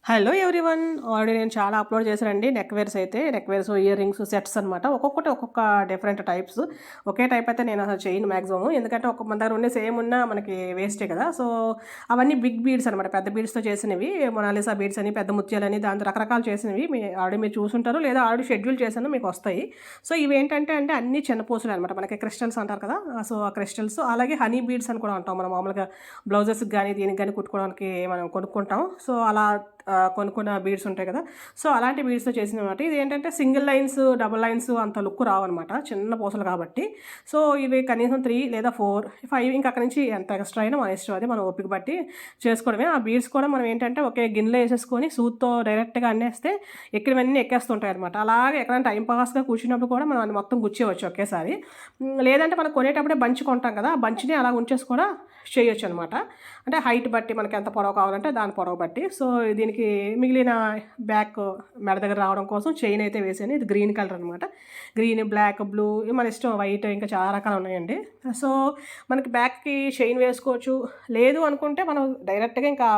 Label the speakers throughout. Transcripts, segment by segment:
Speaker 1: Hello everyone. Already నేను చాలా upload చేశానండి. Neck wears, ear rings, sets అనమాట. ఒక్కొక్కటి ఒక్కొక్క డిఫరెంట్ టైప్స్. ఒకే టైప్ అయితే నేను అసలు చేయను మ్యాక్సిమం. ఎందుకంటే ఒక మన దగ్గర ఉండే సేమ్ ఉన్నా మనకి వేస్టే కదా. సో అవన్నీ బిగ్ బీడ్స్ అనమాట. పెద్ద బీడ్స్తో చేసినవి, మొనాలిసా బీడ్స్ అని, పెద్ద ముత్యాలని, దాంతో రకరకాలు చేసినవి ఆల్రెడీ మీరు చూసుంటారు, లేదా ఆల్రెడీ షెడ్యూల్ చేశాను, మీకు వస్తాయి. సో ఇవేంటంటే అన్ని చిన్న పూసలు అనమాట. మనకి క్రిస్టల్స్ అంటారు కదా. సో ఆ క్రిస్టల్స్, అలాగే హనీ బీడ్స్ అని కూడా అంటాం మనం మామూలుగా బ్లౌజెస్కి కానీ దీనికి కానీ కుట్టుకోవడానికి మనం కొనుక్కుంటాం. సో అలా కొనుక్కున్న బీడ్స్ ఉంటాయి కదా. సో అలాంటి బీడ్స్తో చేసినమాట. ఇది ఏంటంటే సింగిల్ లైన్స్, డబుల్ లైన్స్ అంత లుక్ రావన్నమాట, చిన్న పూసలు కాబట్టి. సో ఇవి కనీసం 3 లేదా 4, 5 ఇంకా అక్కడి నుంచి ఎంత ఎక్స్ట్రా అయినా మన ఇష్టం, అది మనం ఓపిక బట్టి చేసుకోవడమే. ఆ బీడ్స్ కూడా మనం ఏంటంటే ఒకే గిన్నెలో వేసేసుకొని సూత్తో డైరెక్ట్గా అన్నేస్తే ఎక్కడివన్నీ ఎక్కేస్తుంటాయి అనమాట. అలాగే ఎక్కడైనా టైం పాస్గా కూర్చున్నప్పుడు కూడా మనం అది మొత్తం గుచ్చేయవచ్చు ఒకేసారి. లేదంటే మనం కొనేటప్పుడే బంచ్ కొంటాం కదా, ఆ బంచ్ని అలా ఉంచేసి కూడా చేయొచ్చు అనమాట. అంటే హైట్ బట్టి మనకి ఎంత పొడవు కావాలంటే దాని పొడవు బట్టి. సో దీనికి మిగిలిన బ్యాక్ మెడ దగ్గర రావడం కోసం చైన్ అయితే వేసాను. ఇది గ్రీన్ కలర్ అనమాట. గ్రీన్, బ్లాక్, బ్లూ, మన ఇష్టం, వైట్, ఇంకా చాలా రకాలు ఉన్నాయండి. సో మనకి బ్యాక్కి చైన్ వేసుకోవచ్చు. లేదు అనుకుంటే మనం డైరెక్ట్గా ఇంకా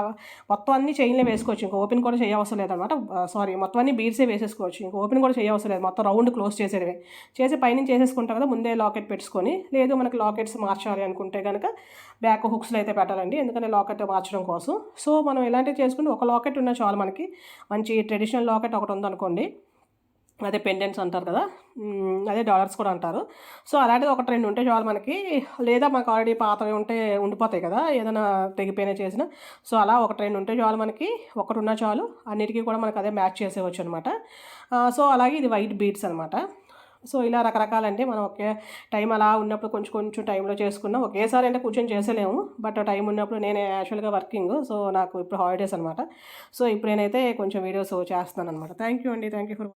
Speaker 1: మొత్తం అన్ని చైన్లే వేసుకోవచ్చు. ఇంకా ఓపెన్ కూడా చేయవసరం లేదనమాట. సారీ, మొత్తం అన్ని బీడ్సే వేసేసుకోవచ్చు. ఇంకా ఓపెన్ కూడా చేయవసరం లేదు. మొత్తం రౌండ్ క్లోజ్ చేసేది చేసి పైనుంచి చేసేసుకుంటాం కదా. ముందే లాకెట్ పెట్టుకొని, లేదు మనకి లాకెట్స్ మార్చాలి అనుకుంటే కనుక బ్యాక్ హుక్స్లో అయితే పెట్టాలండి, ఎందుకంటే లాకెట్ మార్చడం కోసం. సో మనం ఇలాంటివి చేసుకుంటే ఒక లాకెట్ ఉన్న చాలు మనకి. మంచి ట్రెడిషనల్ లాకెట్ ఒకటి ఉందనుకోండి, అదే పెండెంట్స్ అంటారు కదా, అదే డాలర్స్ కూడా అంటారు. సో అలాంటిది ఒకటి 2 ఉంటే చాలు మనకి. లేదా మనకు ఆల్రెడీ పాతవి ఉంటే ఉండిపోతాయి కదా, ఏదైనా తెగిపోయినా చేసిన. సో అలా ఒకటి 2 ఉంటే చాలు మనకి. ఒకటి ఉన్నా చాలు, అన్నిటికీ కూడా మనకు అదే మ్యాచ్ చేసేవచ్చు అనమాట. సో అలాగే ఇది వైట్ బీడ్స్ అనమాట. సో ఇలా రకరకాలంటే మనం ఒకే టైం అలా ఉన్నప్పుడు కొంచెం కొంచెం టైంలో చేసుకున్నాం. ఒకేసారి అంటే కూర్చొని చేసేలేము, బట్ టైం ఉన్నప్పుడు నేను యాక్చువల్గా వర్కింగ్, సో నాకు ఇప్పుడు హాలిడేస్ అనమాట. సో ఇప్పుడు నేనైతే కొంచెం వీడియోస్ చేస్తున్నాను అనమాట. థ్యాంక్ యూ అండి. Thank you for